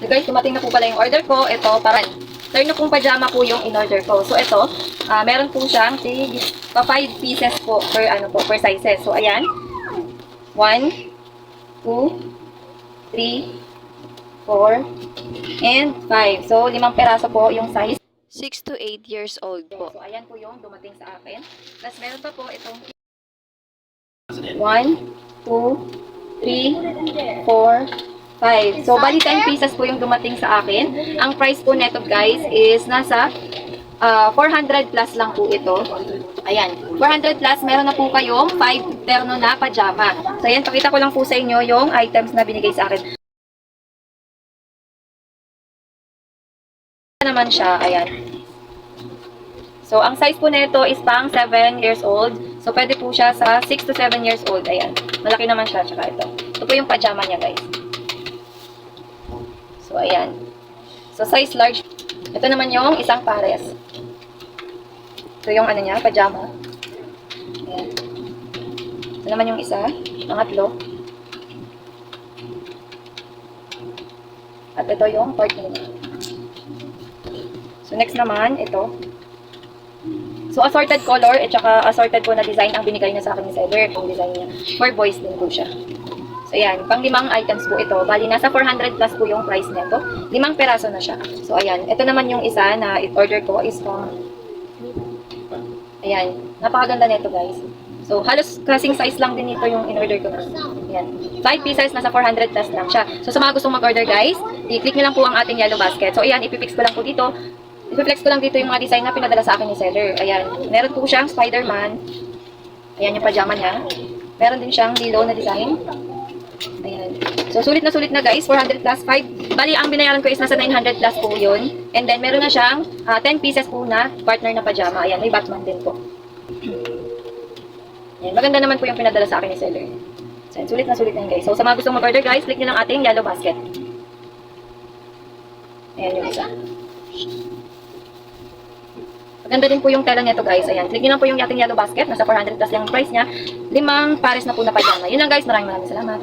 So guys, dumating na po pala yung order ko. Ito, parang turn na pong pajama po yung in-order ko. So ito, meron po siyang 5 pieces po per sizes. So ayan. 1, 2, 3, 4, and 5. So 5 peraso po yung size. 6 to 8 years old po. So ayan po yung dumating sa akin. Tapos meron pa po itong 1, 2, 3, 4, 5. So, bali 10 pieces po yung dumating sa akin. Ang price po neto guys is nasa 400 plus lang po ito. Ayan. 400 plus, meron na po kayong 5 terno na pajama. So, ayan, pakita ko lang po sa inyo yung items na binigay sa akin. Naman siya, ayan. So, ang size po nito is pang 7 years old. So, pwede po siya sa 6 to 7 years old. Ayan. Malaki naman siya, tsaka ito. Ito po yung pajama niya, guys. So, ayan. So, size large. Ito naman yung isang pares. Ito yung ano niya, pajama. Ayan. Ito naman yung isa. Pangatlo. At ito yung partner niya. So, next naman, ito. So, assorted color at saka assorted po na design ang binigay niya sa akin ni seller. Ang design niya. For boys din po siya. So, ayan. Pang 5 items po ito. Bali, nasa 400 plus po yung price nito. 5 peraso na siya. So, ayan. Ito naman yung isa na order ko is pang... Ayan. Napakaganda nito, guys. So, halos kasing size lang din ito yung in-order ko na. Ayan. 5 pieces, nasa 400 plus lang siya. So, sa mga gustong mag-order, guys, i-click nyo lang po ang ating yellow basket. So, ayan. Ipipix ko lang po dito. I-flex ko lang dito yung mga design na pinadala sa akin ni seller. Ayan. Meron po siyang Spider-Man. Ayan yung pajama niya. Meron din siyang Lilo na design. Ayan. So, sulit na guys. 400 plus 5. Bali, ang binayaran ko is nasa 900 plus po yun. And then, meron na siyang 10 pieces po na partner na pajama. Ayan. May Batman din po. Ayan. Maganda naman po yung pinadala sa akin ni seller. So, sulit na yun guys. So, sa mga gustong mag-order guys, click nyo lang ating yellow basket. Ayan yung isa. Maganda din po yung tela nito guys. Ayan. Click nyo lang po yung ating yellow basket. Nasa 400 plus yung price niya. 5 pares na po na pajama. Yun lang guys. Maraming salamat.